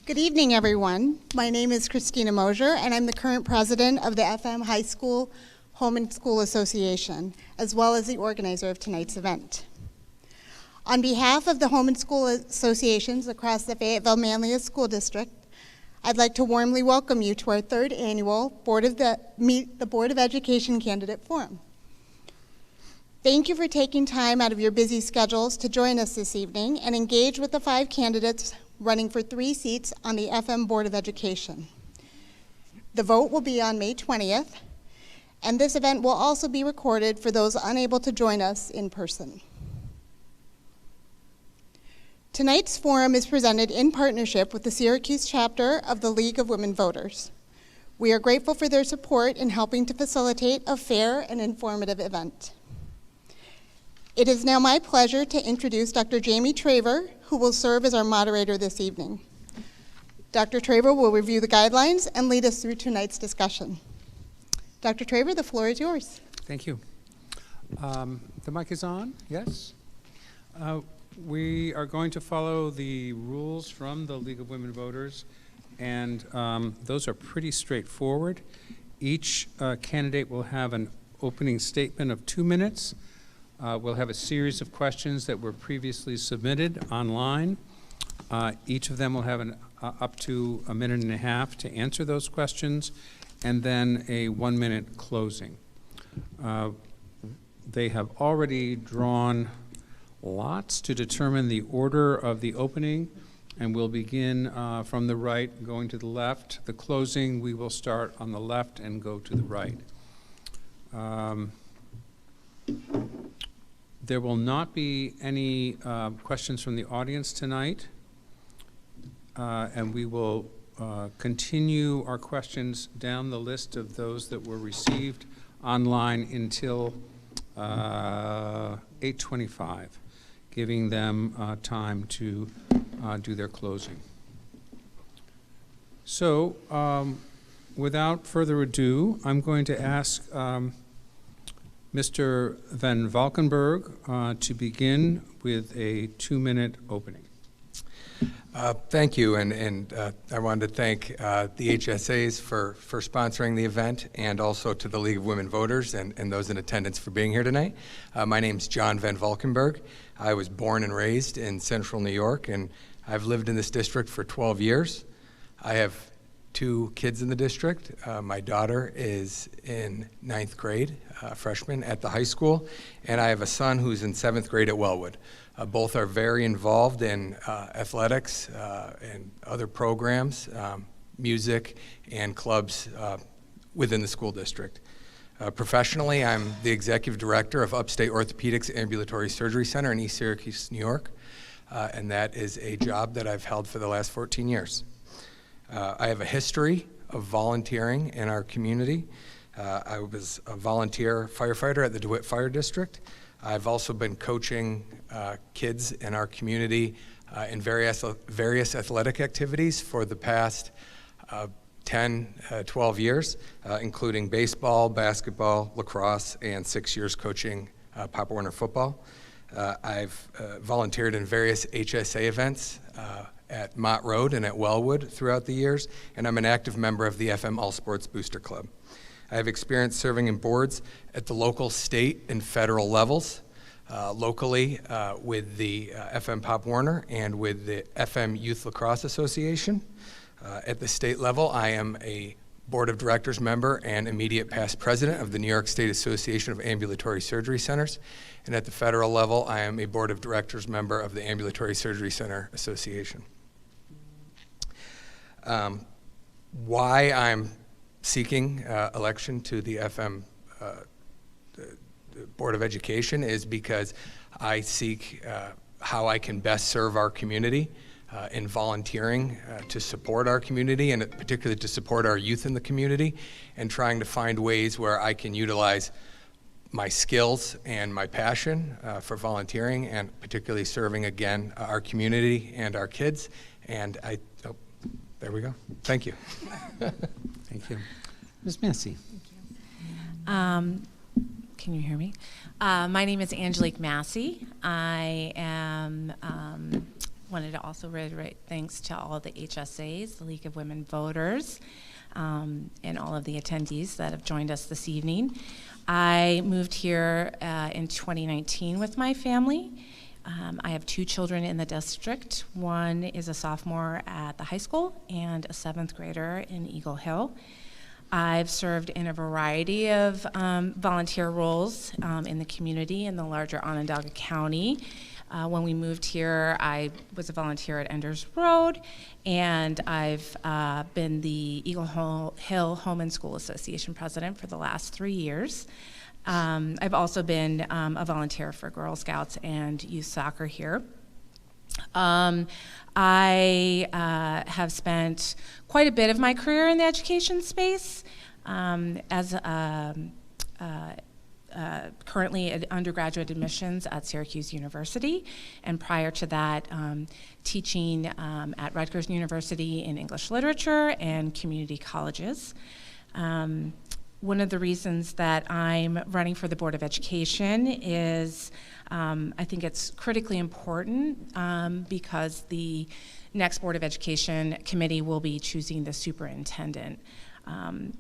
Good evening, everyone. My name is Christina Mosier, and I'm the current president of the FM High School Home and School Association, as well as the organizer of tonight's event. On behalf of the Home and School Associations across the Fayetteville-Manlius School District, I'd like to warmly welcome you to our third annual Meet the Board of Education Candidate Forum. Thank you for taking time out of your busy schedules to join us this evening and engage with the 5 candidates running for 3 seats on the FM Board of Education. The vote will be on May 20th, and this event will also be recorded for those unable to join us in person. Tonight's forum is presented in partnership with the Syracuse chapter of the League of Women Voters. We are grateful for their support in helping to facilitate a fair and informative event. It is now my pleasure to introduce Dr. Jamie Traver, who will serve as our moderator this evening. Dr. Traver will review the guidelines and lead us through tonight's discussion. Dr. Traver, the floor is yours. Thank you. The mic is on, yes? We are going to follow the rules from the League of Women Voters, and those are pretty straightforward. Each candidate will have an opening statement of 2 minutes. We'll have a series of questions that were previously submitted online. Each of them will have up to a minute and a half to answer those questions, and then a 1-minute closing. They have already drawn lots to determine the order of the opening, and we'll begin from the right going to the left. The closing, we will start on the left and go to the right. There will not be any questions from the audience tonight, and we will continue our questions down the list of those that were received online until 8:25, giving them time to do their closing. So, without further ado, I'm going to ask Mr. Van Valkenburg to begin with a 2-minute opening. Thank you, and I wanted to thank the HSAs for sponsoring the event, and also to the League of Women Voters and those in attendance for being here tonight. My name's John Van Valkenburg. I was born and raised in Central New York, and I've lived in this district for 12 years. I have 2 kids in the district. My daughter is in 9th grade, freshman at the high school, and I have a son who's in 7th grade at Wellwood. Both are very involved in athletics and other programs, music, and clubs within the school district. Professionally, I'm the executive director of Upstate Orthopedics Ambulatory Surgery Center in East Syracuse, New York, and that is a job that I've held for the last 14 years. I have a history of volunteering in our community. I was a volunteer firefighter at the DeWitt Fire District. I've also been coaching kids in our community in various athletic activities for the past 10, 12 years, including baseball, basketball, lacrosse, and 6 years coaching Pop Warner football. I've volunteered in various HSA events at Mott Road and at Wellwood throughout the years, and I'm an active member of the FM All Sports Booster Club. I have experience serving in boards at the local, state, and federal levels, locally with the FM Pop Warner and with the FM Youth Lacrosse Association. At the state level, I am a Board of Directors member and immediate past president of the New York State Association of Ambulatory Surgery Centers. And at the federal level, I am a Board of Directors member of the Ambulatory Surgery Center Association. Why I'm seeking election to the FM Board of Education is because I seek how I can best serve our community in volunteering to support our community, and particularly to support our youth in the community, and trying to find ways where I can utilize my skills and my passion for volunteering, and particularly serving, again, our community and our kids. And there we go. Thank you. Thank you. Ms. Massey. Thank you. Can you hear me? My name is Angelique Massey. I am wanted to also reiterate thanks to all of the HSAs, the League of Women Voters, and all of the attendees that have joined us this evening. I moved here in 2019 with my family. I have 2 children in the district. One is a sophomore at the high school and a 7th grader in Eagle Hill. I've served in a variety of volunteer roles in the community in the larger Onondaga County. When we moved here, I was a volunteer at Enders Road, and I've been the Eagle Hill Home and School Association president for the last 3 years. I've also been a volunteer for Girl Scouts and youth soccer here. I have spent quite a bit of my career in the education space as currently at undergraduate admissions at Syracuse University, and prior to that, teaching at Rutgers University in English literature and community colleges. One of the reasons that I'm running for the Board of Education is I think it's critically important because the next Board of Education committee will be choosing the superintendent,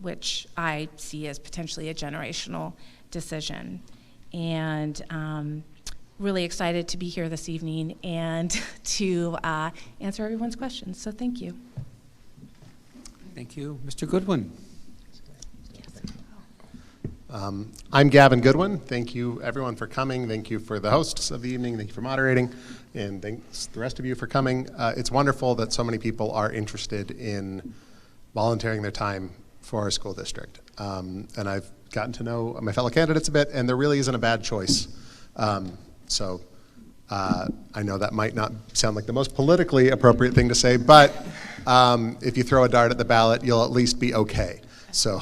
which I see as potentially a generational decision. And really excited to be here this evening and to answer everyone's questions. So thank you. Thank you. Mr. Goodwin. I'm Gavin Goodwin. Thank you, everyone, for coming. Thank you for the hosts of the evening. Thank you for moderating. And thanks the rest of you for coming. It's wonderful that so many people are interested in volunteering their time for our school district. And I've gotten to know my fellow candidates a bit, and there really isn't a bad choice. So I know that might not sound like the most politically appropriate thing to say, but if you throw a dart at the ballot, you'll at least be okay. So.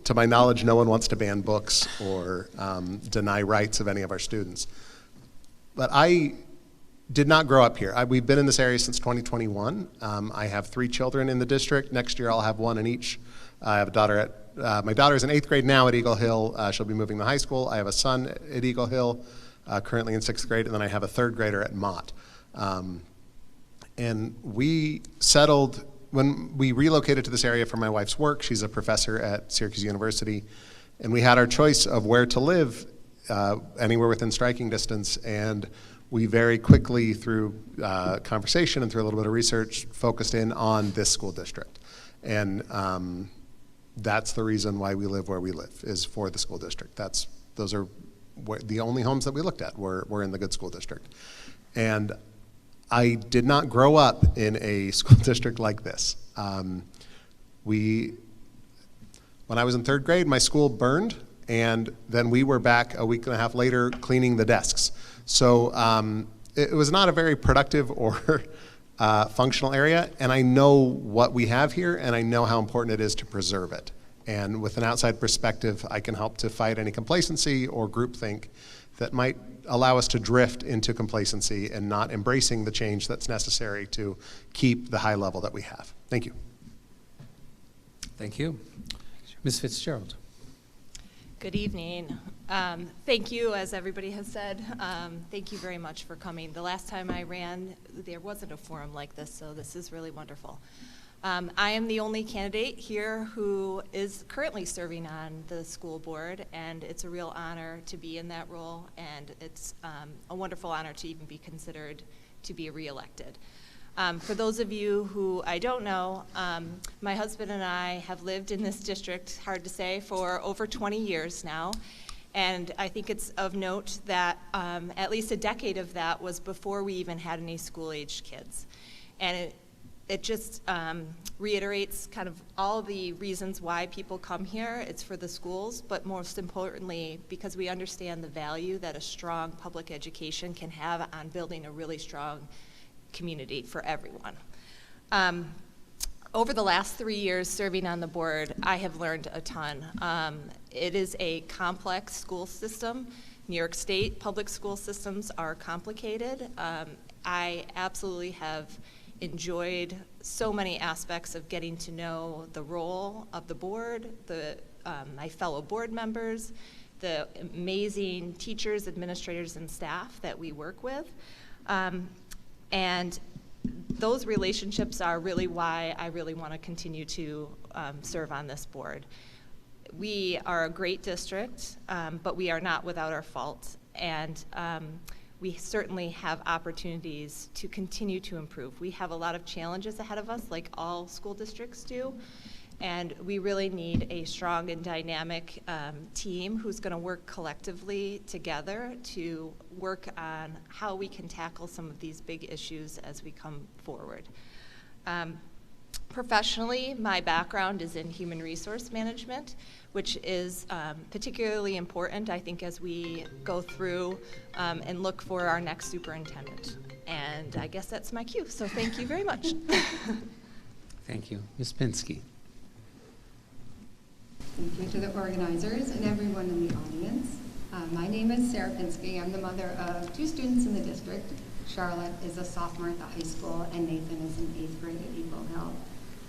To my knowledge, no one wants to ban books or deny rights of any of our students. But I did not grow up here. We've been in this area since 2021. I have 3 children in the district. Next year I'll have 1 in each. I have a daughter my daughter's in 8th grade now at Eagle Hill. She'll be moving to high school. I have a son at Eagle Hill, currently in 6th grade, and then I have a 3rd grader at Mott. And we settled when we relocated to this area for my wife's work. She's a professor at Syracuse University, and we had our choice of where to live anywhere within striking distance, and we very quickly, through conversation and through a little bit of research, focused in on this school district. And that's the reason why we live where we live, is for the school district. Those are the only homes that we looked at were in the good school district. And I did not grow up in a school district like this. When I was in 3rd grade, my school burned, and then we were back a week and a half later cleaning the desks. So it was not a very productive or functional area, and I know what we have here, and I know how important it is to preserve it. And with an outside perspective, I can help to fight any complacency or groupthink that might allow us to drift into complacency and not embracing the change that's necessary to keep the high level that we have. Thank you. Thank you. Ms. Fitzgerald. Good evening. Thank you, as everybody has said. Thank you very much for coming. The last time I ran, there wasn't a forum like this, so this is really wonderful. I am the only candidate here who is currently serving on the school board, and it's a real honor to be in that role, and it's a wonderful honor to even be considered to be reelected. For those of you who I don't know, my husband and I have lived in this district, hard to say, for over 20 years now. And I think it's of note that at least a decade of that was before we even had any school-aged kids. And it just reiterates kind of all the reasons why people come here. It's for the schools, but most importantly, because we understand the value that a strong public education can have on building a really strong community for everyone. Over the last 3 years serving on the board, I have learned a ton. It is a complex school system. New York State public school systems are complicated. I absolutely have enjoyed so many aspects of getting to know the role of the board, my fellow board members, the amazing teachers, administrators, and staff that we work with. And those relationships are really why I really want to continue to serve on this board. We are a great district, but we are not without our faults. And we certainly have opportunities to continue to improve. We have a lot of challenges ahead of us, like all school districts do. And we really need a strong and dynamic team who's going to work collectively together to work on how we can tackle some of these big issues as we come forward. Professionally, my background is in human resource management, which is particularly important, I think, as we go through and look for our next superintendent. And I guess that's my cue, so thank you very much. Thank you. Ms. Pinsky. Thank you to the organizers and everyone in the audience. My name is Sarah Pinsky. I'm the mother of 2 students in the district. Charlotte is a sophomore at the high school, and Nathan is in 8th grade at Eagle Hill.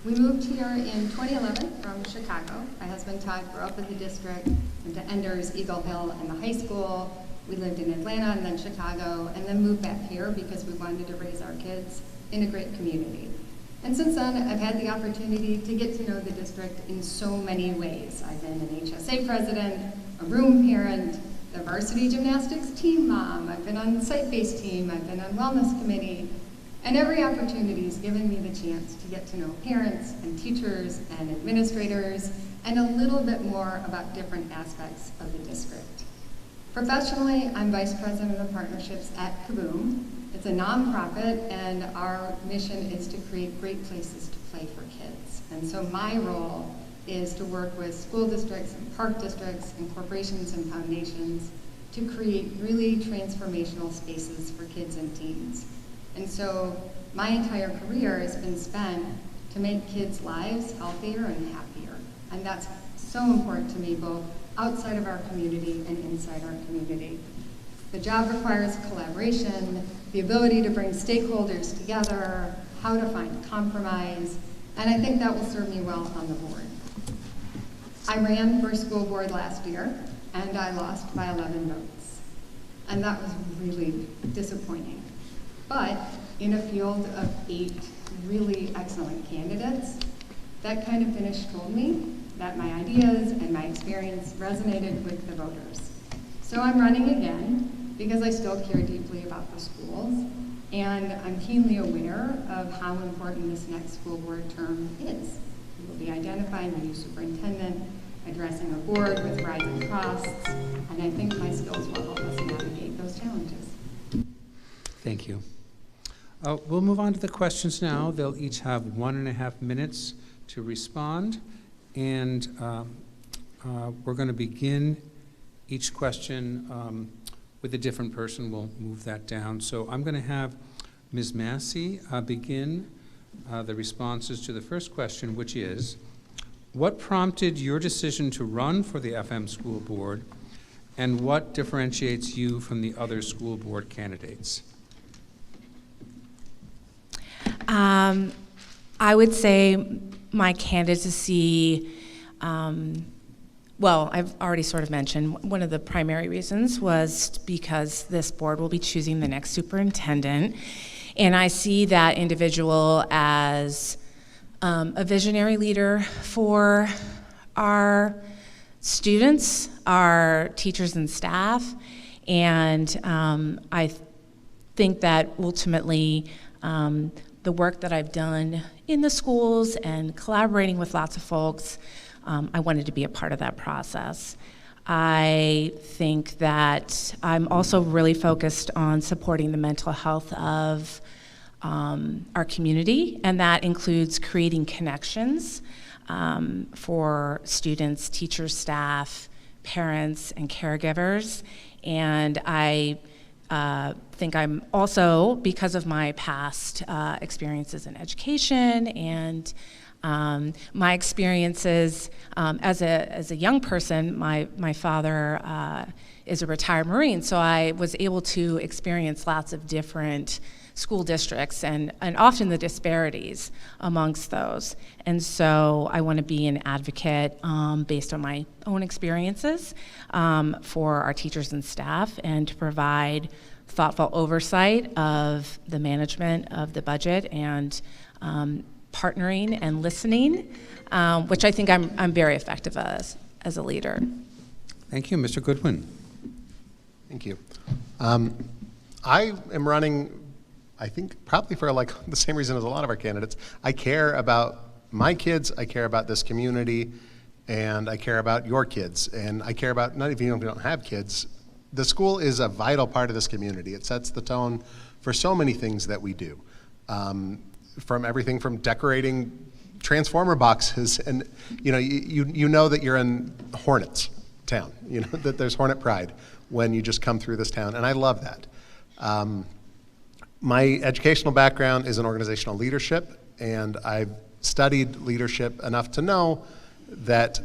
We moved here in 2011 from Chicago. My husband Todd grew up in the district, went to Enders, Eagle Hill, and the high school. We lived in Atlanta and then Chicago, and then moved back here because we wanted to raise our kids in a great community. And since then, I've had the opportunity to get to know the district in so many ways. I've been an HSA president, a room parent, the varsity gymnastics team mom. I've been on the site-based team. I've been on wellness committee. And every opportunity has given me the chance to get to know parents and teachers and administrators and a little bit more about different aspects of the district. Professionally, I'm Vice President of Partnerships at Kaboom. It's a nonprofit, and our mission is to create great places to play for kids. And so my role is to work with school districts and park districts and corporations and foundations to create really transformational spaces for kids and teens. And so my entire career has been spent to make kids' lives healthier and happier. And that's so important to me, both outside of our community and inside our community. The job requires collaboration, the ability to bring stakeholders together, how to find compromise, and I think that will serve me well on the board. I ran for school board last year, and I lost by 11 votes. And that was really disappointing. But in a field of 8 really excellent candidates, that kind of finish told me that my ideas and my experience resonated with the voters. So I'm running again because I still care deeply about the schools, and I'm keenly aware of how important this next school board term is. We will be identifying a new superintendent, addressing a board with rising costs, and I think my skills will help us navigate those challenges. Thank you. We'll move on to the questions now. They'll each have 1.5 minutes to respond, and we're going to begin each question with a different person. We'll move that down. So I'm going to have Ms. Massey begin the responses to the first question, which is, what prompted your decision to run for the FM school board, and what differentiates you from the other school board candidates? I would say my candidacy, well, I've already sort of mentioned, one of the primary reasons was because this board will be choosing the next superintendent, and I see that individual as a visionary leader for our students, our teachers and staff, and I think that ultimately the work that I've done in the schools and collaborating with lots of folks, I wanted to be a part of that process. I think that I'm also really focused on supporting the mental health of our community, and that includes creating connections for students, teachers, staff, parents, and caregivers. And I think I'm also, because of my past experiences in education and My experiences as a young person, my father is a retired Marine, so I was able to experience lots of different school districts and often the disparities amongst those. And so I want to be an advocate based on my own experiences for our teachers and staff, and to provide thoughtful oversight of the management of the budget, and partnering and listening, which I think I'm very effective as a leader. Thank you. Mr. Goodwin. Thank you. I am running, I think, probably for like the same reason as a lot of our candidates. I care about my kids, I care about this community, and I care about your kids. And I care about, not even if you don't have kids, the school is a vital part of this community. It sets the tone for so many things that we do. From everything from decorating transformer boxes, and you know that you're in Hornets town, you know that there's Hornet pride when you just come through this town, and I love that. My educational background is in organizational leadership, and I've studied leadership enough to know that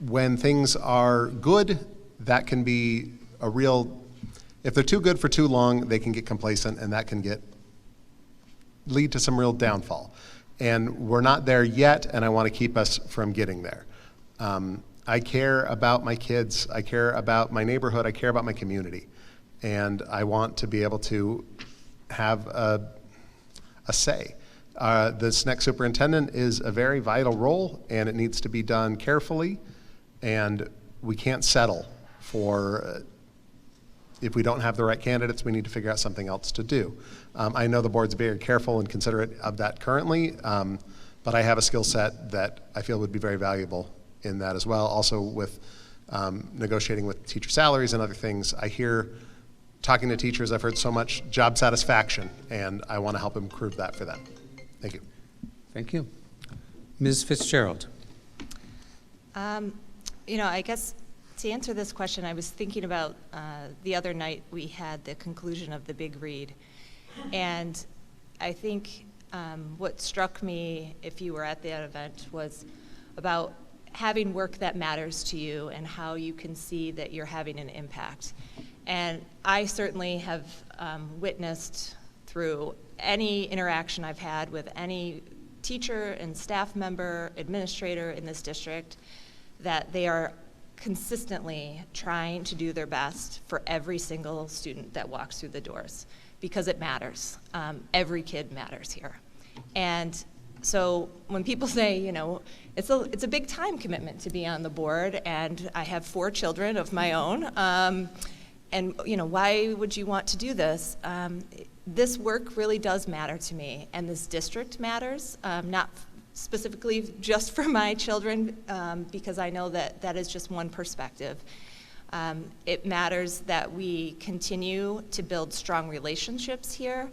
when things are good, that can be a real, if they're too good for too long, they can get complacent, and that can lead to some real downfall. And we're not there yet, and I want to keep us from getting there. I care about my kids, I care about my neighborhood, I care about my community. And I want to be able to have a say. This next superintendent is a very vital role, and it needs to be done carefully, and we can't settle for, if we don't have the right candidates, we need to figure out something else to do. I know the board's very careful and considerate of that currently, but I have a skill set that I feel would be very valuable in that as well. Also with negotiating with teacher salaries and other things, I hear, talking to teachers, I've heard so much job satisfaction, and I want to help improve that for them. Thank you. Thank you. Ms. Fitzgerald. I guess to answer this question, I was thinking about the other night we had the conclusion of the big read. And I think what struck me, if you were at that event, was about having work that matters to you and how you can see that you're having an impact. And I certainly have witnessed through any interaction I've had with any teacher and staff member, administrator in this district, that they are consistently trying to do their best for every single student that walks through the doors, because it matters. Every kid matters here. And so when people say, it's a big time commitment to be on the board, and I have 4 children of my own, and why would you want to do this? This work really does matter to me, and this district matters, not specifically just for my children, because I know that is just one perspective. It matters that we continue to build strong relationships here,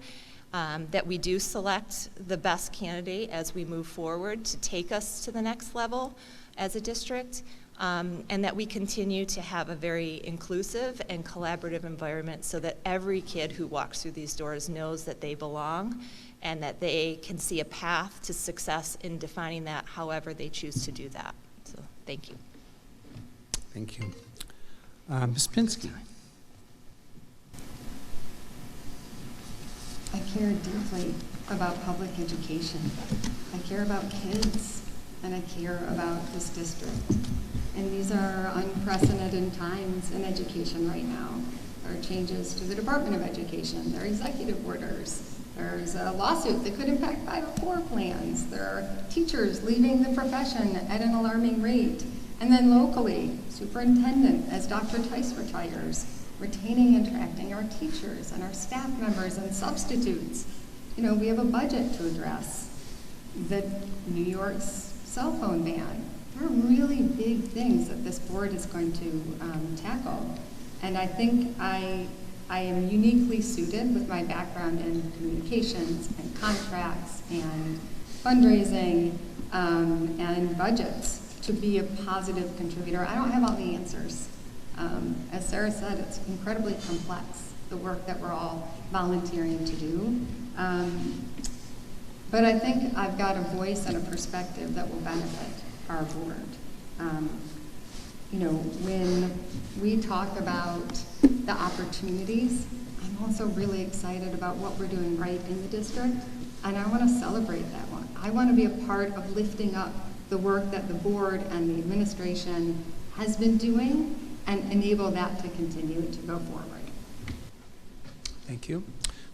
that we do select the best candidate as we move forward to take us to the next level as a district, and that we continue to have a very inclusive and collaborative environment so that every kid who walks through these doors knows that they belong and that they can see a path to success in defining that however they choose to do that. So thank you. Thank you. Ms. Pinsky. I care deeply about public education. I care about kids, and I care about this district. And these are unprecedented times in education right now. There are changes to the Department of Education. There are executive orders. There's a lawsuit that could impact 504 plans. There are teachers leaving the profession at an alarming rate. And then locally, superintendent, as Dr. Tice retires, retaining and attracting our teachers and our staff members and substitutes. We have a budget to address. The New York's cell phone ban. There are really big things that this board is going to tackle. And I think I am uniquely suited with my background in communications and contracts and fundraising and budgets to be a positive contributor. I don't have all the answers. As Sarah said, it's incredibly complex, the work that we're all volunteering to do. But I think I've got a voice and a perspective that will benefit our board. When we talk about the opportunities, I'm also really excited about what we're doing right in the district, and I want to celebrate that one. I want to be a part of lifting up the work that the board and the administration has been doing and enable that to continue to go forward. Thank you.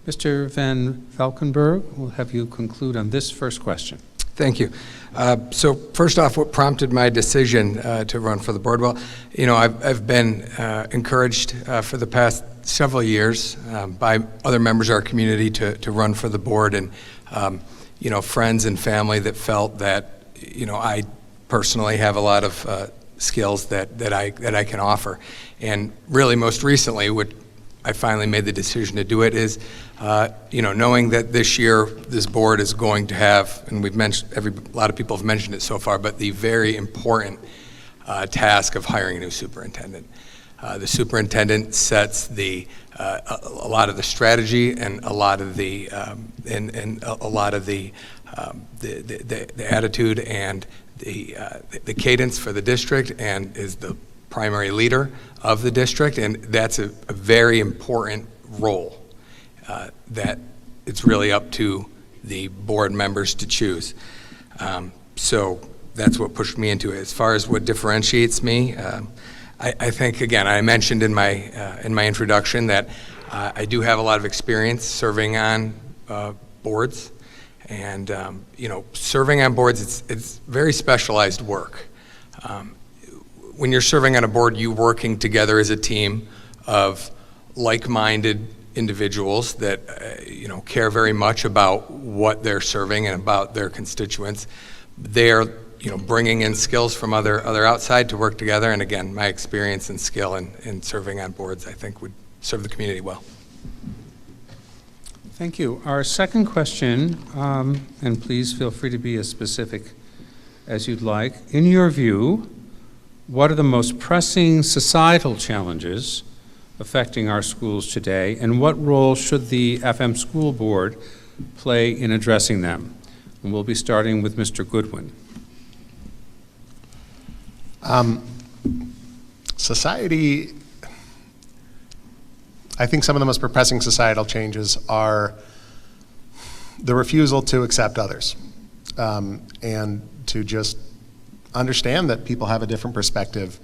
Mr. Van Valkenburg, we'll have you conclude on this first question. Thank you. So first off, what prompted my decision to run for the board? Well, I've been encouraged for the past several years by other members of our community to run for the board, and friends and family that felt that I personally have a lot of skills that I can offer. And really, most recently, what I finally made the decision to do it is, knowing that this year this board is going to have, and we've mentioned, a lot of people have mentioned it so far, but the very important task of hiring a new superintendent. The superintendent sets a lot of the strategy and a lot of the the attitude and the cadence for the district, and is the primary leader of the district, and that's a very important role that it's really up to the board members to choose. So that's what pushed me into it. As far as what differentiates me, I think, again, I mentioned in my introduction that I do have a lot of experience serving on boards, and serving on boards, it's very specialized work. When you're serving on a board, you're working together as a team of like-minded individuals that care very much about what they're serving and about their constituents. They're bringing in skills from other outside to work together, and again, my experience and skill in serving on boards, I think, would serve the community well. Thank you. Our second question, and please feel free to be as specific as you'd like. In your view, what are the most pressing societal challenges affecting our schools today, and what role should the FM School Board play in addressing them? And we'll be starting with Mr. Goodwin. Society, I think some of the most pressing societal changes are the refusal to accept others, and to just understand that people have a different perspective,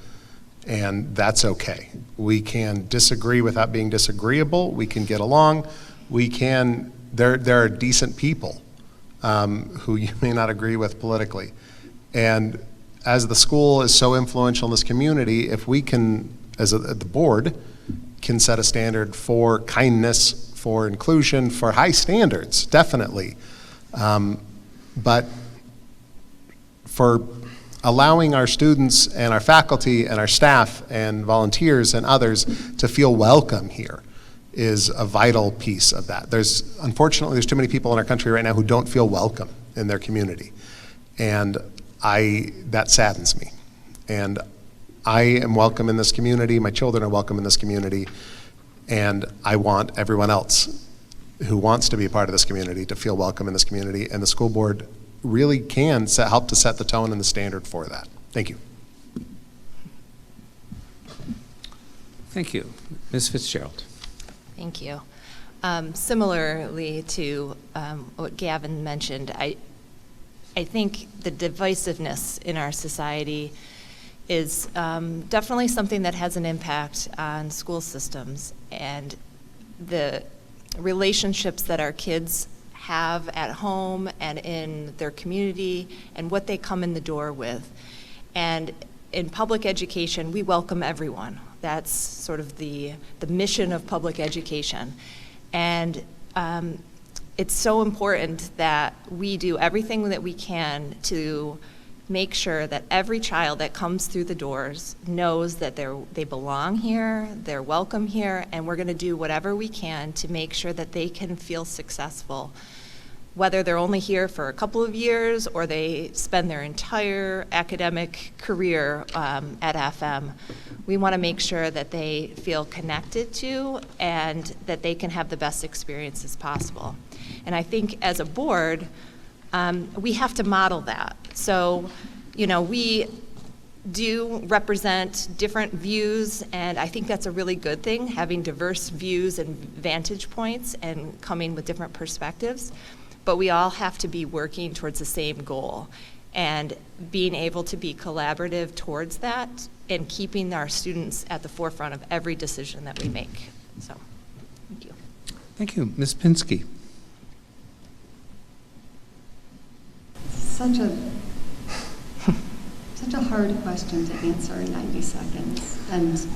and that's okay. We can disagree without being disagreeable. We can get along. There are decent people who you may not agree with politically. And as the school is so influential in this community, if we can, the board, can set a standard for kindness, for inclusion, for high standards, definitely. But for allowing our students and our faculty and our staff and volunteers and others to feel welcome here is a vital piece of that. Unfortunately, there's too many people in our country right now who don't feel welcome in their community. And that saddens me. And I am welcome in this community, my children are welcome in this community, and I want everyone else who wants to be a part of this community to feel welcome in this community, and the school board really can help to set the tone and the standard for that. Thank you. Thank you. Ms. Fitzgerald. Thank you. Similarly to what Gavin mentioned, I think the divisiveness in our society is definitely something that has an impact on school systems, and the relationships that our kids have at home and in their community and what they come in the door with. And in public education, we welcome everyone. That's sort of the mission of public education. And it's so important that we do everything that we can to make sure that every child that comes through the doors knows that they belong here, they're welcome here, and we're going to do whatever we can to make sure that they can feel successful. Whether they're only here for a couple of years or they spend their entire academic career at FM, we want to make sure that they feel connected to and that they can have the best experiences possible. And I think as a board, we have to model that. So, you know, we do represent different views, and I think that's a really good thing, having diverse views and vantage points and coming with different perspectives. But we all have to be working towards the same goal and being able to be collaborative towards that and keeping our students at the forefront of every decision that we make. So, thank you. Thank you. Ms. Pinsky. Such a hard question to answer in 90 seconds. And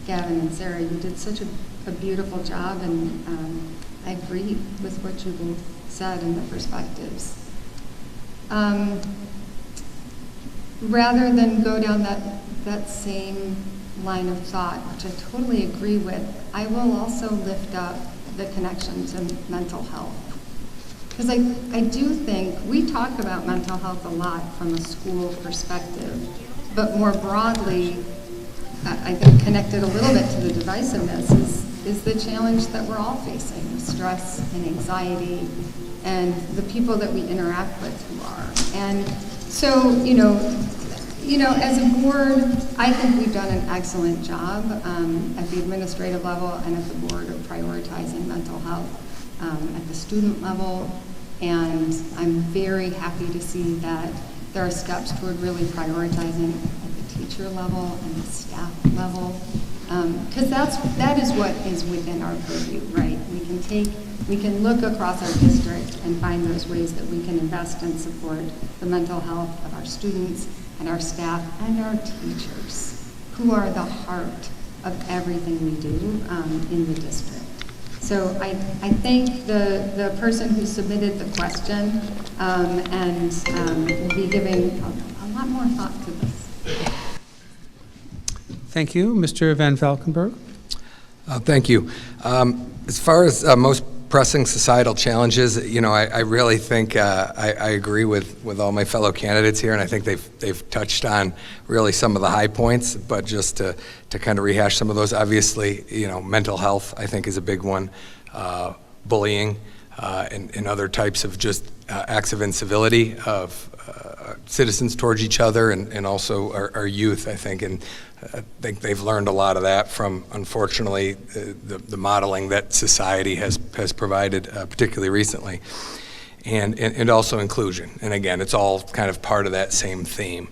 Gavin and Sarah, you did such a beautiful job, and I agree with what you both said and the perspectives. Rather than go down that same line of thought, which I totally agree with, I will also lift up the connection to mental health. Because I do think we talk about mental health a lot from a school perspective, but more broadly, I think connected a little bit to the divisiveness is the challenge that we're all facing, with stress and anxiety and the people that we interact with who are. And so, you know, as a board, I think we've done an excellent job at the administrative level and at the board of prioritizing mental health at the student level. And I'm very happy to see that there are steps toward really prioritizing at the teacher level and the staff level. Because that is what is within our purview, right? We can look across our district and find those ways that we can invest and support the mental health of our students and our staff and our teachers, who are the heart of everything we do in the district. So I thank the person who submitted the question and will be giving a lot more thought to this. Thank you. Mr. Van Valkenburg. Thank you. As far as most pressing societal challenges, you know, I really think I agree with all my fellow candidates here, and I think they've touched on really some of the high points. But just to kind of rehash some of those, obviously, you know, mental health I think is a big one, bullying, and other types of just acts of incivility of citizens towards each other, and also our youth, I think, and I think they've learned a lot of that from, unfortunately, the modeling that society has provided, particularly recently, and also inclusion. And again, it's all kind of part of that same theme,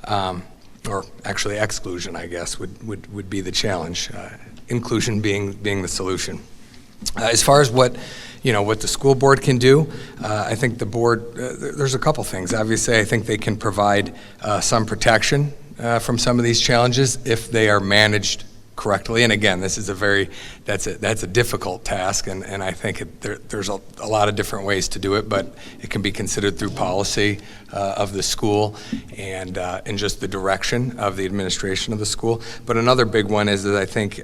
or actually exclusion, I guess, would be the challenge. Inclusion being the solution. As far as what the school board can do, I think the board, there's a couple things. Obviously, I think they can provide some protection from some of these challenges if they are managed correctly. And again, this is that's a difficult task, and I think there's a lot of different ways to do it, but it can be considered through policy of the school and just the direction of the administration of the school. But another big one is that I think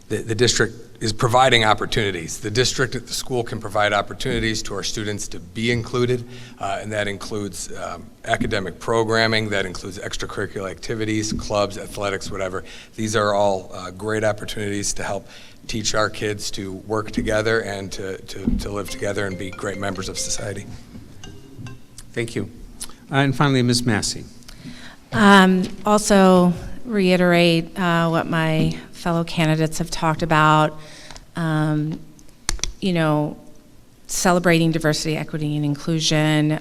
the district is providing opportunities. The district at the school can provide opportunities to our students to be included, and that includes academic programming, that includes extracurricular activities, clubs, athletics, whatever. These are all great opportunities to help teach our kids to work together and to live together and be great members of society. Thank you. And finally, Ms. Massey. Also reiterate what my fellow candidates have talked about, celebrating diversity, equity, and inclusion,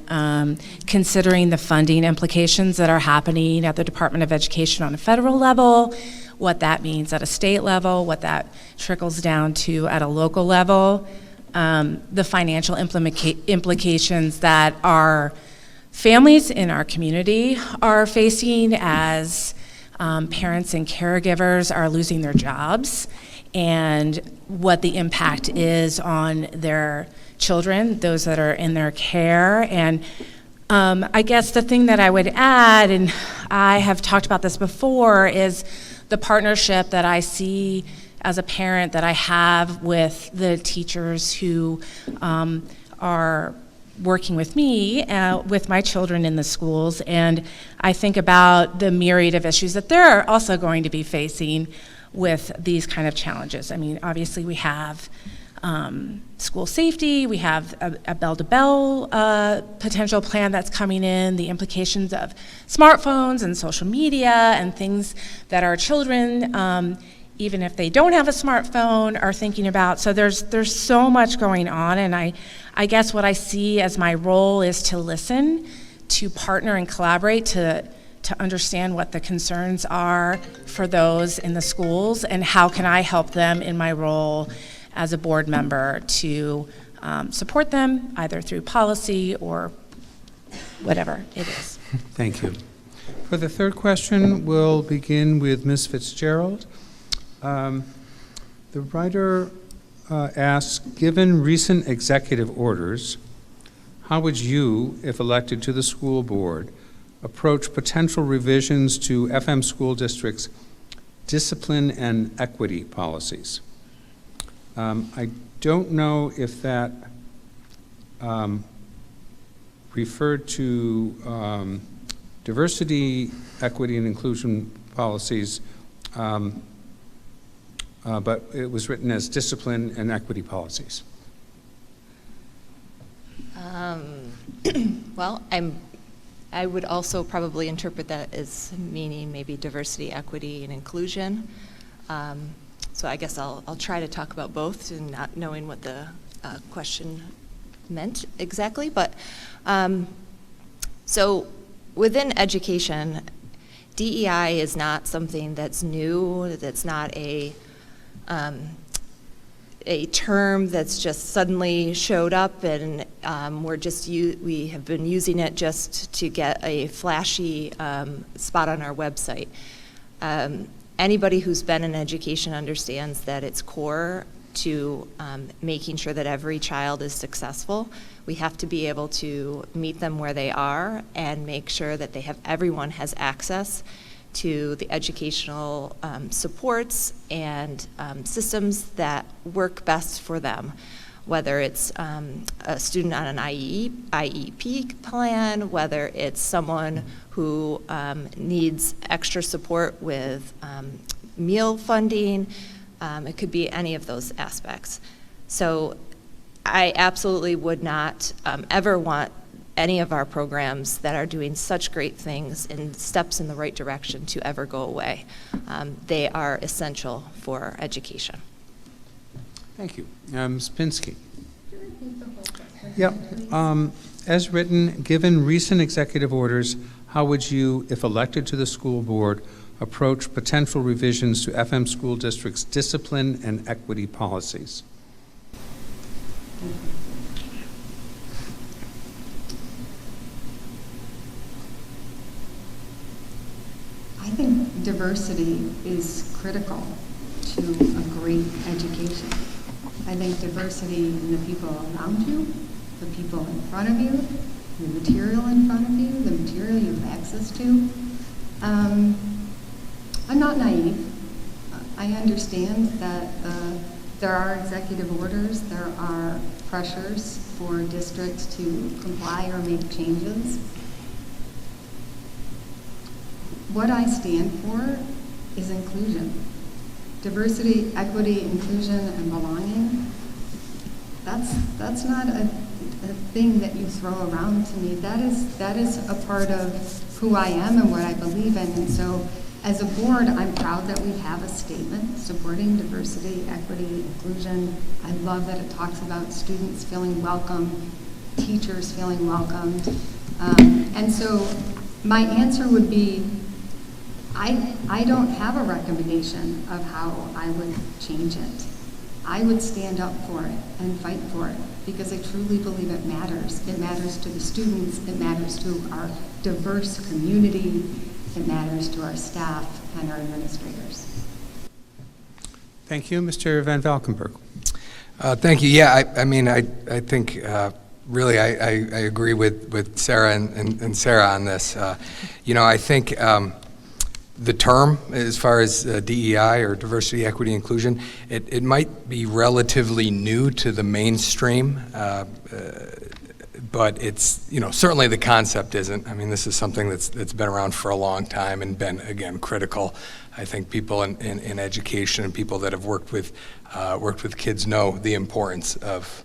considering the funding implications that are happening at the Department of Education on a federal level, what that means at a state level, what that trickles down to at a local level, the financial implications that our families in our community are facing as parents and caregivers are losing their jobs, and what the impact is on their children, those that are in their care. And I guess the thing that I would add, and I have talked about this before, is the partnership that I see as a parent that I have with the teachers who are working with me, with my children in the schools, and I think about the myriad of issues that they're also going to be facing with these kind of challenges. I mean, obviously we have school safety, we have a bell-to-bell potential plan that's coming in, the implications of smartphones and social media and things that our children, even if they don't have a smartphone, are thinking about. So there's so much going on, and I guess what I see as my role is to listen, to partner and collaborate, to understand what the concerns are for those in the schools, and how can I help them in my role as a board member to support them, either through policy or whatever it is. Thank you. For the third question, we'll begin with Ms. Fitzgerald. The writer asks, given recent executive orders, how would you, if elected to the school board, approach potential revisions to FM school districts' discipline and equity policies? I don't know if that referred to diversity, equity, and inclusion policies, but it was written as discipline and equity policies. Well, I would also probably interpret that as meaning maybe diversity, equity, and inclusion. So I guess I'll try to talk about both and not knowing what the question meant exactly. But so within education, DEI is not something that's new. That's not a term that's just suddenly showed up, and we have been using it just to get a flashy spot on our website. Anybody who's been in education understands that it's core to making sure that every child is successful. We have to be able to meet them where they are and make sure that everyone has access to the educational supports and systems that work best for them, whether it's a student on an IEP plan, whether it's someone who needs extra support with meal funding. It could be any of those aspects. So I absolutely would not ever want any of our programs that are doing such great things and steps in the right direction to ever go away. They are essential for education. Thank you. Ms. Pinsky. Yep. As written, given recent executive orders, how would you, if elected to the school board, approach potential revisions to FM school districts' discipline and equity policies? I think diversity is critical to a great education. I think diversity in the people around you, the people in front of you, the material in front of you, the material you have access to. I'm not naive. I understand that there are executive orders, there are pressures for districts to comply or make changes. What I stand for is inclusion. Diversity, equity, inclusion, and belonging. That's not a thing that you throw around to me. That is a part of who I am and what I believe in. And so as a board, I'm proud that we have a statement supporting diversity, equity, inclusion. I love that it talks about students feeling welcome, teachers feeling welcomed. And so my answer would be, I don't have a recommendation of how I would change it. I would stand up for it and fight for it because I truly believe it matters. It matters to the students, it matters to our diverse community, it matters to our staff and our administrators. Thank you. Mr. Van Valkenburg. Thank you. Yeah, I think really I agree with Sarah and Sarah on this. I think the term, as far as DEI or diversity, equity, inclusion, it might be relatively new to the mainstream, but it's, certainly the concept isn't. I mean, this is something that's been around for a long time and been, again, critical. I think people in education and people that have worked with kids know the importance of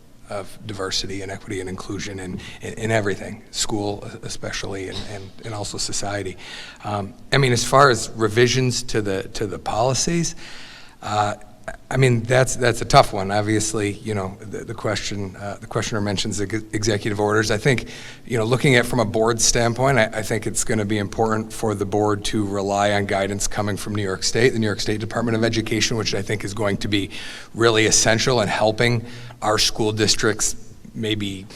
diversity and equity and inclusion in everything, school especially, and also society. I mean, as far as revisions to the policies, I mean, that's a tough one. Obviously, the questioner mentions executive orders. I think, looking at from a board standpoint, I think it's going to be important for the board to rely on guidance coming from New York State, the New York State Department of Education, which I think is going to be really essential in helping our school districts maybe,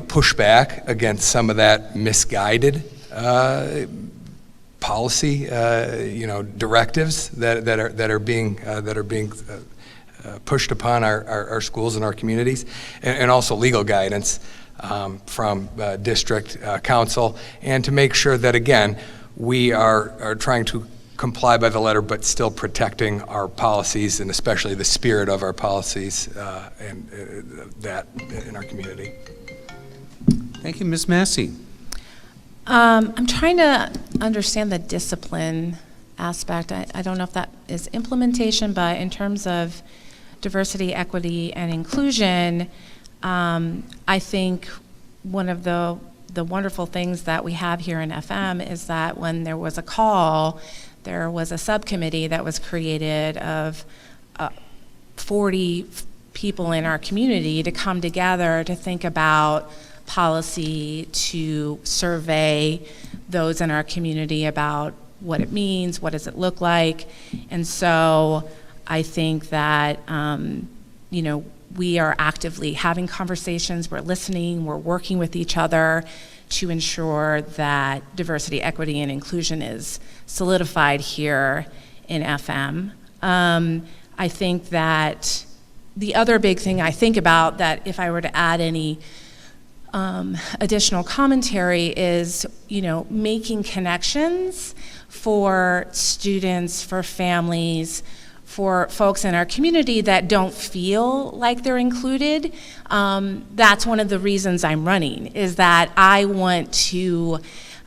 push back against some of that misguided policy, directives that are being pushed upon our schools and our communities, and also legal guidance from district council, and to make sure that, again, we are trying to comply by the letter, but still protecting our policies and especially the spirit of our policies and that in our community. Thank you, Ms. Massey. I'm trying to understand the discipline aspect. I don't know if that is implementation, but in terms of diversity, equity, and inclusion, I think one of the wonderful things that we have here in FM is that when there was a call, there was a subcommittee that was created of 40 people in our community to come together to think about policy, to survey those in our community about what it means, what does it look like. And so I think that, we are actively having conversations, we're listening, we're working with each other to ensure that diversity, equity, and inclusion is solidified here in FM. I think that the other big thing I think about that if I were to add any additional commentary is, making connections for students, for families, for folks in our community that don't feel like they're included. That's one of the reasons I'm running, is that I want to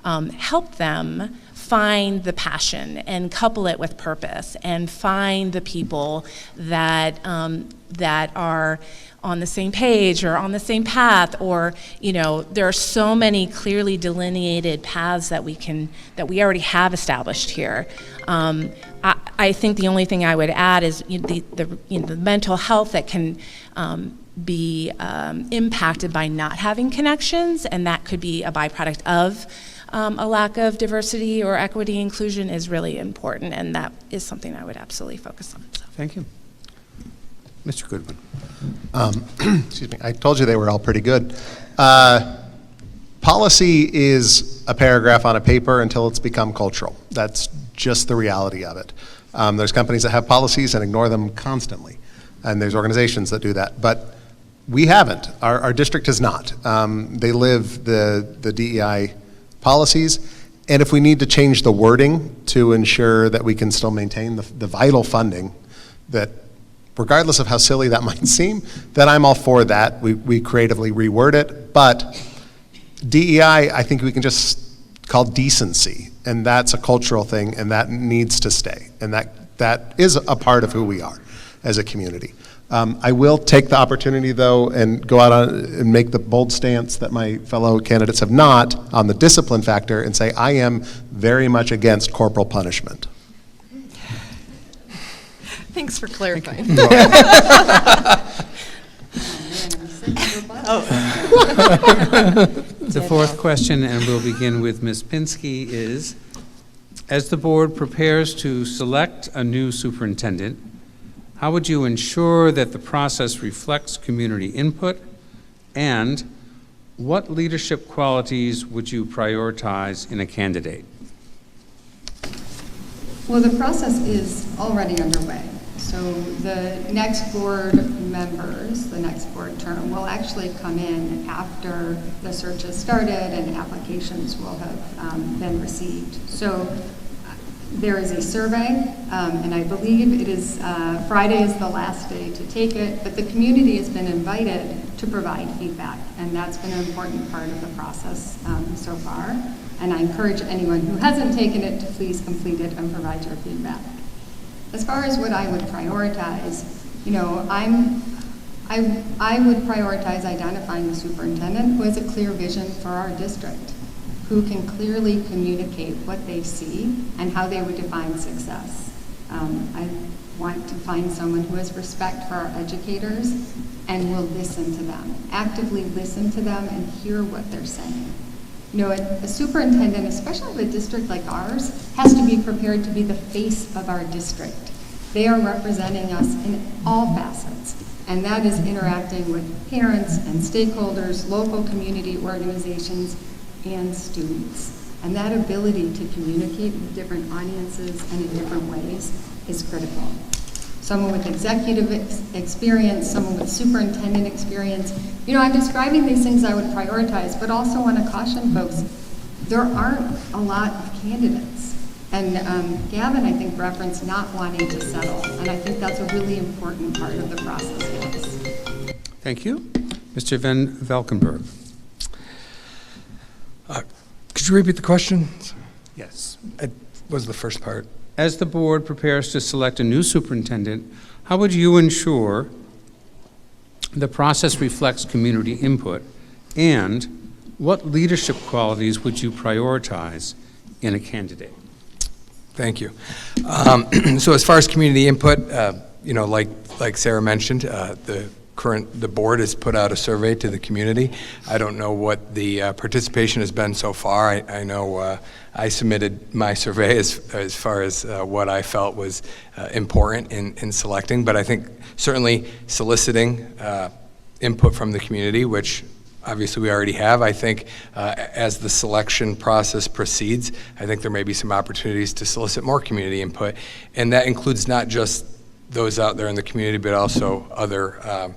help them find the passion and couple it with purpose and find the people that are on the same page or on the same path, or there are so many clearly delineated paths that we already have established here. I think the only thing I would add is the mental health that can be impacted by not having connections, and that could be a byproduct of a lack of diversity or equity inclusion is really important, and that is something I would absolutely focus on. So. Thank you. Mr. Goodwin. Excuse me. I told you they were all pretty good. Policy is a paragraph on a paper until it's become cultural. That's just the reality of it. There's companies that have policies and ignore them constantly, and there's organizations that do that. But we haven't. Our district has not. They live the DEI policies, and if we need to change the wording to ensure that we can still maintain the vital funding that, regardless of how silly that might seem, then I'm all for that. We creatively reword it, but DEI, I think we can just call decency, and that's a cultural thing, and that needs to stay, and that is a part of who we are as a community. I will take the opportunity, though, and go out and make the bold stance that my fellow candidates have not on the discipline factor and say I am very much against corporal punishment. Thanks for clarifying. The fourth question, and we'll begin with Ms. Pinsky, is, as the board prepares to select a new superintendent, how would you ensure that the process reflects community input, and what leadership qualities would you prioritize in a candidate? Well, the process is already underway. So the next board members, the next board term, will actually come in after the search has started and applications will have been received. So There is a survey, and I believe it is, Friday is the last day to take it, but the community has been invited to provide feedback, and that's been an important part of the process so far. And I encourage anyone who hasn't taken it to please complete it and provide your feedback. As far as what I would prioritize, you know, I would prioritize identifying the superintendent who has a clear vision for our district, who can clearly communicate what they see and how they would define success. I want to find someone who has respect for our educators and will listen to them, actively listen to them and hear what they're saying. You know, a superintendent, especially of a district like ours, has to be prepared to be the face of our district. They are representing us in all facets, and that is interacting with parents and stakeholders, local community organizations, and students. And that ability to communicate with different audiences and in different ways is critical. Someone with executive experience, someone with superintendent experience. You know, I'm describing these things I would prioritize, but also want to caution folks, there aren't a lot of candidates. And Gavin, I think, referenced not wanting to settle, and I think that's a really important part of the process for us. Thank you. Mr. Van Valkenburg. Could you repeat the question? Yes. What was the first part? As the board prepares to select a new superintendent, how would you ensure the process reflects community input? And what leadership qualities would you prioritize in a candidate? Thank you. So as far as community input, you know, like Sarah mentioned, the board has put out a survey to the community. I don't know what the participation has been so far. I know I submitted my survey as far as what I felt was important in selecting, but I think certainly soliciting input from the community, which obviously we already have. I think as the selection process proceeds, I think there may be some opportunities to solicit more community input, and that includes not just those out there in the community, but also other